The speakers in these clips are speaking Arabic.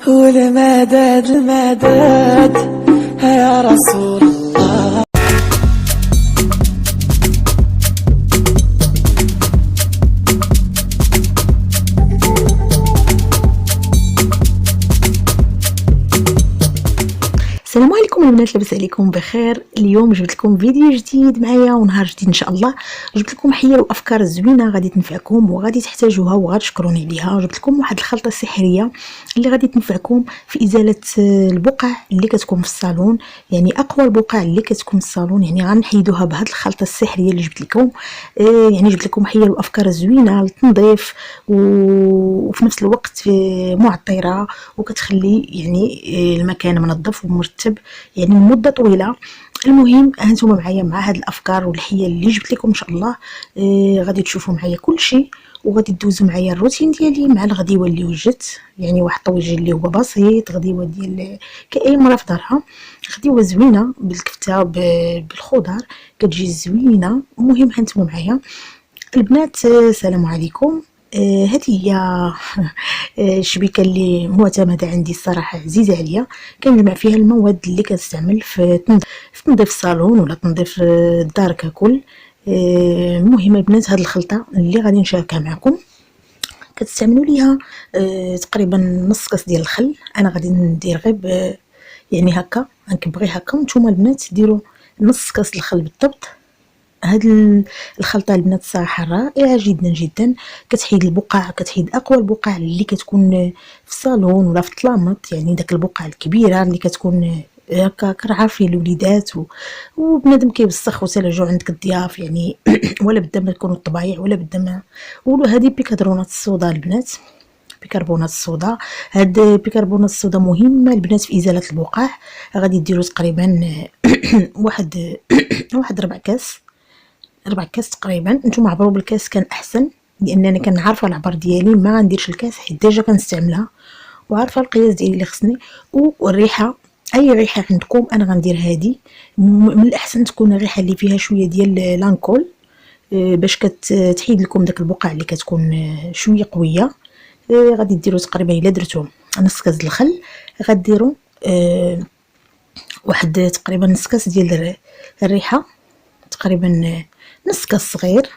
والمدد المدد يا رسول الله. السلام عليكم البنات، لاباس عليكم بخير؟ اليوم جبت لكم فيديو جديد معايا ونهار جديد ان شاء الله. جبت لكم حيل وافكار زوينه غادي تنفعكم وغادي تحتاجوها وغتشكروني عليها. جبت لكم واحد الخلطه سحريه اللي غادي تنفعكم في ازاله البقع اللي كتكون في الصالون، يعني اقوى البقع اللي كتكون في الصالون، يعني غنحيدوها بهذه الخلطه السحريه اللي جبت لكم. يعني جبت لكم حيل وافكار زوينه للتنظيف وفي نفس الوقت معطره، وكتخلي يعني المكان منظف ومرتب يعني لمده طويله. المهم هانتوما معايا مع هاد الافكار والحيل اللي جبت لكم ان شاء الله. غادي تشوفوا معايا كل شيء وغادي تدوزوا معايا الروتين ديالي مع الغديوه اللي وجدت، يعني واحد الطويجه اللي هو بسيط، غديوه ديال كاي مره في دارها، غديوه زوينه بالكفته بالخضر كتجي زوينه. المهم هانتوما معايا البنات. السلام عليكم. هذه هي الشبيكه اللي معتمده عندي الصراحه، عزيزه عليا. كنجمع فيها المواد اللي كنستعمل في تنظيف الصالون ولا تنظيف الدار ككل. المهم البنات هذه الخلطه اللي غادي نشاركها معكم كتستعملوا ليها تقريبا نص كاس ديال الخل. انا غادي ندير غير يعني هكا، غنكبغي هكا، نتوما البنات ديروا نص كاس الخل بالضبط. هاد الخلطه البنات صراحه رائعه جدا جدا، كتحيد البقع، كتحيد اقوى البقع اللي كتكون في الصالون ولا في الطلامط، يعني داك البقع الكبيره اللي كتكون هكا كرعافين الوليدات وبنادم كيوسخ وتلجو عندك الضياف يعني ولا بدا ما تكونوا الطبايع ولا بدا ما. وهذه بيكربونات الصودا البنات، بيكربونات الصودا. هاد بيكربونات الصودا مهمه البنات في ازاله البقع. غادي ديروا تقريبا واحد ربع كاس تقريبا. نتوما عبروا بالكاس كان احسن، لانني كنعرفه العبر ديالي ما غنديرش الكاس حيت ديجا كنستعملها وعارفه القياس ديالي اللي خصني. والريحه اي ريحه عندكم انا غندير هذه. من الاحسن تكون الريحه اللي فيها شويه ديال لانكول باش كتحيد لكم داك البقع اللي كتكون شويه قويه. غادي ديروا تقريبا الا درتو نص كاس الخل، غديروا واحد تقريبا نص كاس ديال الريحه، تقريبا نص كاس صغير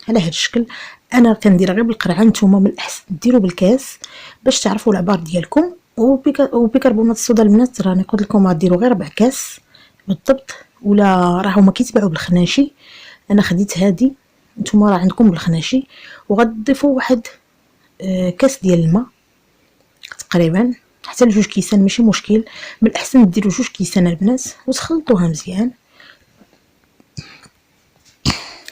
على هذا الشكل. انا كندير غير بالقرعه، نتوما من الاحسن ديروا بالكاس باش تعرفوا العبار ديالكم. وبيكربونات الصودا البنات راني قلت لكم غديروا غير ربع كاس بالضبط، ولا راه هما كيتباعوا بالخناشي. انا خديت هذه، نتوما راه عندكم بالخناشي. وغتضيفوا واحد كاس ديال الماء تقريبا، حتى لجوج كيسان ماشي مشكل. من الاحسن ديروا جوج كيسان البنات وتخلطوها مزيان.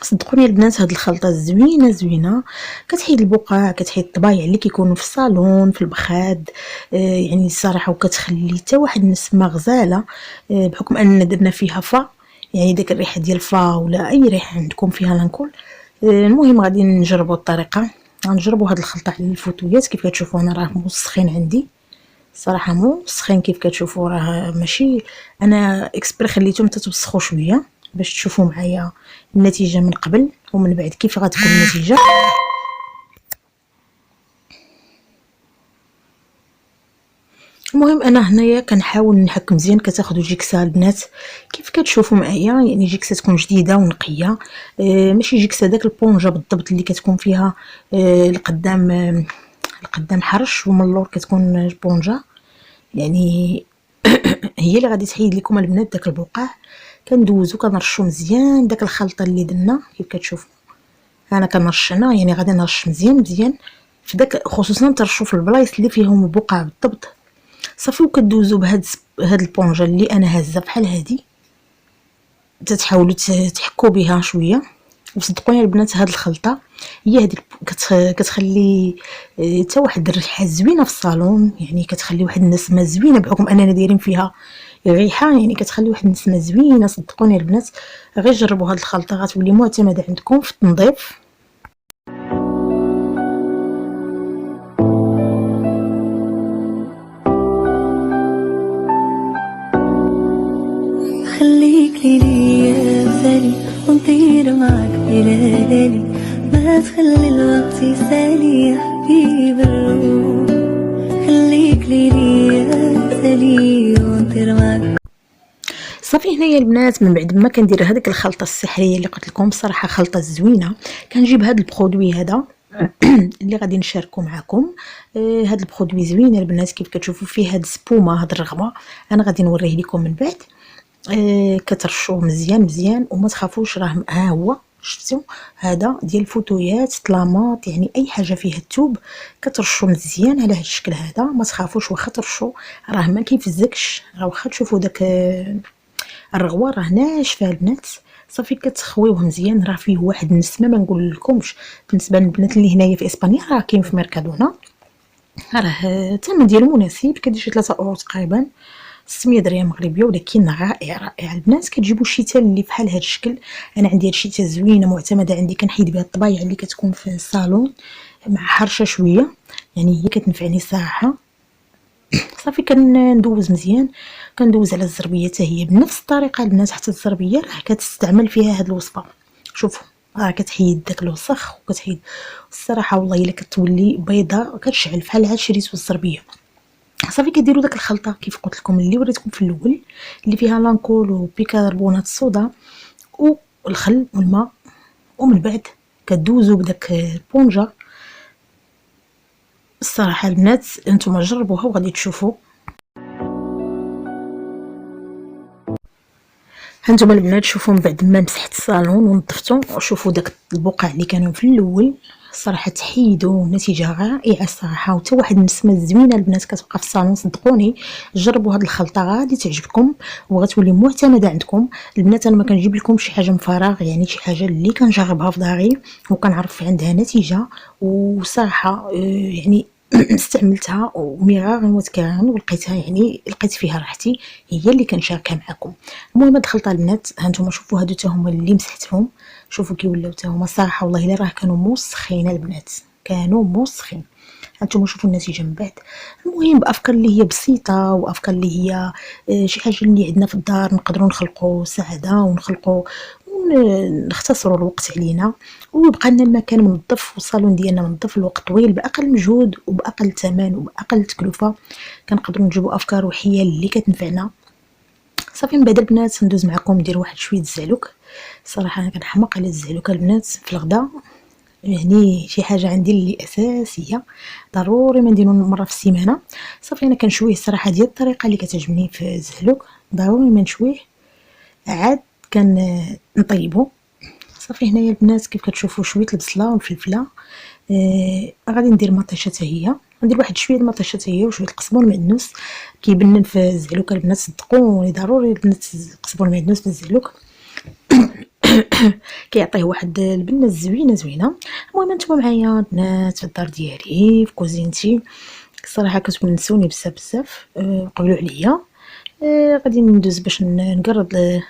صدقوني البنات هاد الخلطه زوينه كتحيد البقع، كتحيد الطبايع اللي كيكونوا في الصالون في البخاد. يعني الصراحه وكتخلي حتى واحد النسمه غزاله بحكم اننا درنا فيها فا، يعني داك الريحه ديال فا ولا اي ريحه عندكم فيها لانكول. المهم غادي نجربوا الطريقه، غنجربوا هاد الخلطه على الفوتويات. كيف كتشوفوا انا راه مسخين عندي صراحه، مسخين كيف كتشوفوا، راه ماشي انا اكسبري خليتهم تتوسخوا شويه باش تشوفوا معايا النتيجه من قبل ومن بعد كيف غتكون النتيجه. المهم انا هنايا كنحاول نحك مزيان. كتاخذوا جيكسا البنات كيف كتشوفوا معايا، يعني جيكسا تكون جديده ونقيه، ماشي جيكسا داك البونجا بالضبط اللي كتكون فيها القدام حرش ومن اللور كتكون بونجا، يعني هي اللي غادي تحيد لكم البنات داك البقع. كندوزو كنرشو مزيان داك الخلطه اللي درنا كيف كتشوفوا. انا كنرش هنا، يعني غادي نرش مزيان في داك، خصوصا ترشوا في البلايص اللي فيهم البقع بالضبط صافي. وكدوزو بهاد البونجا اللي انا هازه بحال هادي، تتحاولوا تحكوا بها شويه. وصدقوني البنات هاد الخلطه هي هذيك كتخلي حتى واحد الريحه زوينه في الصالون، يعني كتخلي واحد النسمه زوينه بحكم اننا دايرين فيها الريحه، يعني كتخلي واحد النسمه زوينه. صدقوني البنات غير جربوا هاد الخلطه غتولي معتمده عندكم في التنظيف. خليك ليا مثالي ونطير معاك بلا ليالي، ما تخلي الوقت يسالي يا حبيب الروح. خليك ليا بالي ونطير معاك. صافي هنايا البنات من بعد ما كندير هذيك الخلطه السحريه اللي قلت لكم بصراحه خلطه زوينه، كنجيب هذا البرودوي هذا اللي غادي نشاركو معكم. هذا البرودوي زوين البنات كيف كتشوفوا فيه هاد السبومه هاد الرغوه، انا غادي نوريه لكم من بعد. كترشوه مزيان مزيان وما تخافوش، راه ها هو شفتوا هذا ديال الفوتويات طلاماط، يعني اي حاجه فيها الثوب كترشوا مزيان على هذا الشكل هذا. ما تخافوش واخا ترشوا راه ما كيفزكش، راه واخا تشوفوا داك الرغوه راه ناشفه البنات. صافي كتخويوه مزيان، راه فيه واحد النسمه ما نقول لكمش. بالنسبه للبنات اللي هنايا في اسبانيا راه كاين في ميركادونا، راه الثمن ديالو مناسب، كدير شي 3 اورو تقريبا، 600 درهم مغربيه، ولكن رائع رائع البنات. كتجيبوا الشتاء اللي بحال هذا الشكل. انا عندي هاد الشتاء زوينه معتمده عندي، كنحيد بها الطبايع اللي كتكون في الصالون مع حرشه شويه، يعني هي كتنفعني صراحه. صافي كندوز مزيان، كندوز على الزربيه حتى هي بنفس الطريقه البنات. حتى الزربيه راه كتستعمل فيها هاد الوصفه، شوفوا راه كتحيد داك الوسخ وكتحيد. الصراحه والله الا كتولي بيضاء كتشعل بحال عاد شريتو الزربيه. صافي كديروا داك الخلطه كيف قلت لكم اللي وريتكم في الاول، اللي فيها لانكول وبيكربونات الصودا والخل والماء، ومن بعد كدوزوا بداك البونجا. الصراحه البنات انتم جربوها وغادي تشوفوا. هانتوما البنات شوفوا من بعد ما مسحت الصالون ونظفتو، شوفوا داك البقع اللي كانوا في الاول الصراحه تحيدوا، نتيجه رائعه الصراحه، وتا واحد النسمه زوينه البنات كتبقى في الصالون. صدقوني جربوا هذه الخلطه غادي تعجبكم وغتولي معتمده عندكم البنات. انا ما كنجيب لكم شي حاجه من فراغ، يعني شي حاجه اللي كنجربها في داري وكنعرف عندها نتيجه، وصراحه يعني استعملتها ومرارا وتكرارا ولقيتها، يعني لقيت فيها راحتي، هي اللي كنشاركها معكم. المهم هاد الخلطه البنات هانتوما شوفوا هادو حتى هما اللي مسحتهم، شوفوا كي ولاو حتى هما صراحه والله الا راه كانوا موسخين البنات، كانوا موسخين. هانتوما شوفوا النتيجه من بعد. المهم بافكار اللي هي بسيطه وافكار اللي هي شي حاجه اللي عندنا في الدار نقدروا نخلقوا سعاده ونخلقوا نختصروا الوقت علينا، ويبقى لنا المكان منظف والصالون ديالنا منظف الوقت طويل باقل مجهود وباقل ثمن وباقل تكلفه. كنقدروا نجيبوا افكار وحيه اللي كتنفعنا. صافي من بعد البنات ندوز معكم ندير واحد شويه الزعلوك. صراحه انا كنحماق على الزعلوك البنات في الغداء، يعني شي حاجه عندي اللي اساسيه ضروري ما نديرو مره في السيمانه. صافي انا كنشويه الصراحه ديال الطريقه اللي كتعجبني في الزعلوك، ضروري ما نشويه عاد نطيبو. صافي هنايا البنات كيف كتشوفوا شويه البصله والفلفله. غادي ندير مطيشه حتى هي، ندير واحد شويه المطيشه حتى هي وشويه القزبر المعدنوس كيبنن في الزعلوك البنات. صدقوني ضروري البنات القزبر المعدنوس في الزعلوك كيعطيه واحد البنه زوينه زوينه. المهم نتوما معايا البنات في الدار ديالي في كوزينتي، الصراحه كتونسوني بزاف بزاف. قبلوا عليا. غادي ندوز باش نقرض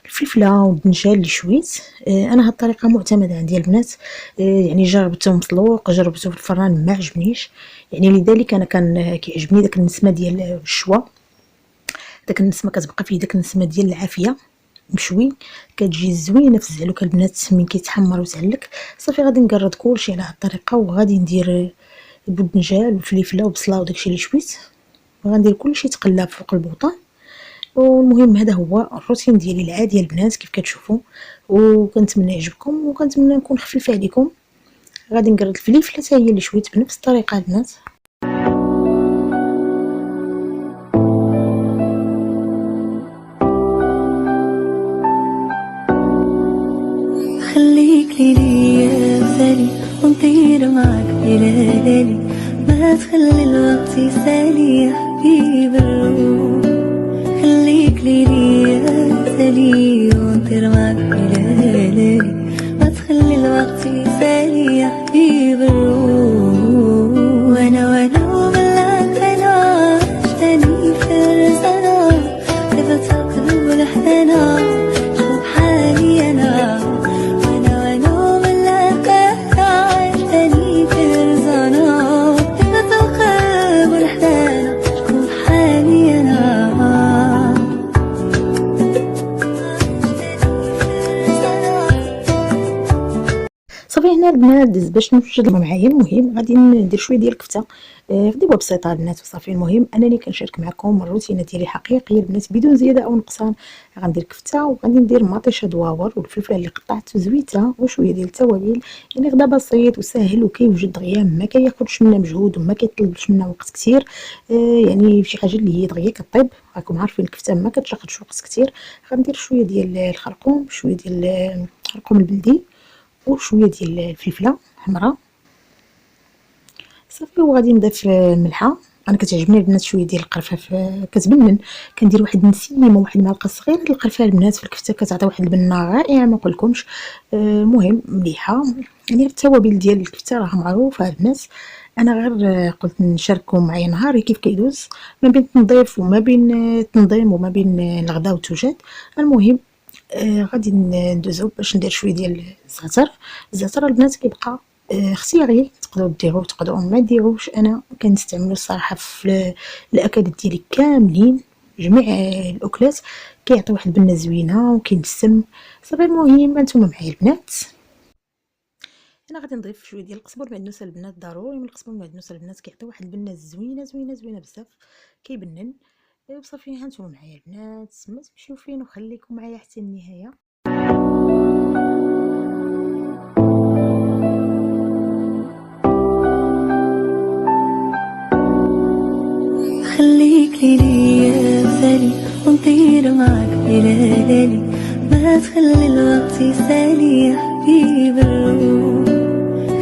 الفلفله والدنجال اللي شويت. انا هاد الطريقه معتمده عندي البنات، يعني جربته مسلوق جربته في الفران ما عجبنيش، يعني لذلك انا كان كيعجبني داك النسمه ديال الشوا، داك النسمه كتبقى فيه داك النسمه ديال العافيه مشوي، كتجي زوينه في الزعلوك البنات من كيتحمر وتعلك. صافي غادي نقرض كلشي على هاد الطريقه، وغادي ندير البودنجال والفلفله وبصله وداكشي اللي شويت، وغندير كلشي تقلاب فوق البوطه. والمهم هذا هو الروتين ديالي العادي البنات كيف كتشوفوا، وكنتمنى يعجبكم وكنتمنى نكون خفيفه عليكم. غادي نقرض الفلفله حتى هي اللي شويت بنفس الطريقه البنات. خليك ليا مثالي ونطير معاك إلى ليالي، ما تخلي الوقت يسالي يا حبيب الروح. خليك ليا مثالي ونطير معاك إلى ليالي، ما تخلي الوقت يسالي يا حبيب الروح. وانا وبلاك انا عشتني في الرزانة، كيف تقلب الحنانة شوف حالي انا. البنات باش نوجد معايا. المهم غادي ندير شويه ديال الكفته، غديوها بسيطه البنات وصافي. المهم انني كنشارك معكم الروتينه ديالي حقيقيه البنات بدون زياده او نقصان. غندير كفته وغادي ندير مطيشه دواور والفلفله اللي قطعت وزويته وشويه ديال التوابل. يعني غدا بسيط وسهل وكيوجد دغيا، ما كياخذش منا مجهود وما كيطلبش منا وقت كثير. يعني شي حاجه اللي هي دغيا كطيب. راكم عارفين الكفته ما كتاخذش وقت كثير. غندير شويه ديال الخرقوم، شويه ديال الخرقوم البلدي، وشويه ديال الفلفله حمراء صافي. وغادي نضيف الملحه. انا كتعجبني البنات شويه ديال القرفه كتبنن. كندير واحد النسيمه، واحد المعلقه صغيره ديال القرفه البنات في الكفته كتعطي واحد البنه رائعه ما نقولكمش. المهم مليحه. يعني التوابل ديال الكفته راه معروفه البنات. انا غير قلت نشارككم معايا نهاري كيف كيدوز ما بين التنظيف وما بين التنظيم وما بين الغداء والتوجد. المهم غادي ندوزو باش ندير شويه ديال الزعتر البنات كيبقى اختياري، تقدروا ديروه تقدروا ما ديروش. انا كنستعملو الصراحه في الاكلات ديالي كاملين، جميع الاكلات كيعطي واحد البنه زوينه وكينسم صافي. المهم انتم معايا البنات. انا غادي نضيف شويه ديال القزبر المعدنوس البنات، ضروري من القزبر المعدنوس البنات كيعطي واحد البنه زوينه زوينه زوينه بزاف، كيبنن. بصافي هانتوما معايا البنات، ما تمشيو فين وخليكم معايا حتى النهايه. خليك لي يا سالي ونطير معاك ليالي، ما تخلي الوقت يسالي يا حبيب الروح.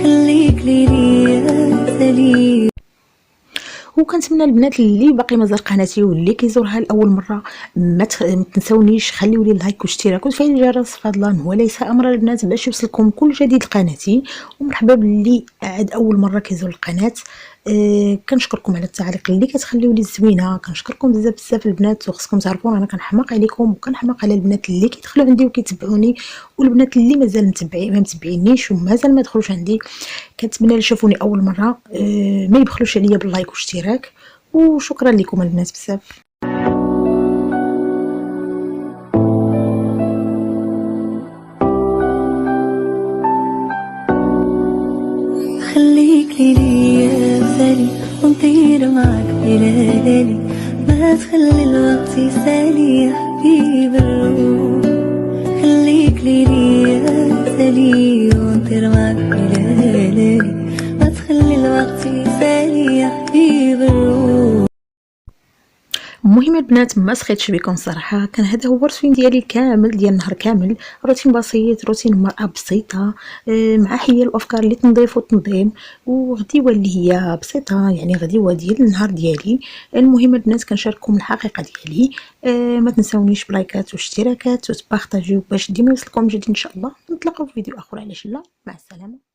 خليك لي يا سالي. وكنتمنى البنات اللي باقي مازال قناتي واللي كيزورها لاول مره ما تنساونيش خليوا لي اللايك والاشتراك وتفعيل الجرس فضلا وليس امرا البنات باش يوصلكم كل جديد لقناتي. ومرحبا باللي عاد اول مره كيزور القناه. كنشكركم على التعليق اللي كتخليو لي زوينه، كنشكركم بزاف بزاف البنات. وخصكم تعرفوا انا كنحماق عليكم وكنحماق على البنات اللي كيدخلوا عندي وكيتبعوني، والبنات اللي مازال ما متبعينيش ومازال ما دخلوش عندي كنتمنى اللي شافوني اول مره ما يبخلوش عليا باللايك والاشتراك. وشكرا لكم البنات بزاف. خليك لي يا سالي ونطير معاك ليالي، ما تخلي الوقت يسالي يا حبيب الروح. خليك لي يا سالي ونطير معاك ليالي، ما تخلي الوقت يسالي يا حبيب الروح. المهم البنات ما سخيتش بكم صراحه، كان هذا هو الروتين ديالي كامل ديال النهار كامل. روتين بسيط، روتين مرأة بسيطه مع حيل وافكار اللي تنظيف وتنظيم وغديوه اللي هي بسيطه، يعني غديوه ديال النهار ديالي. المهم البنات كنشارككم الحقيقه ديالي. ما تنساونيش بلايكات واشتراكات وتبارطاجيو باش ديما يوصلكم جديد ان شاء الله. نتلاقاو في فيديو اخر على لا، مع السلامه.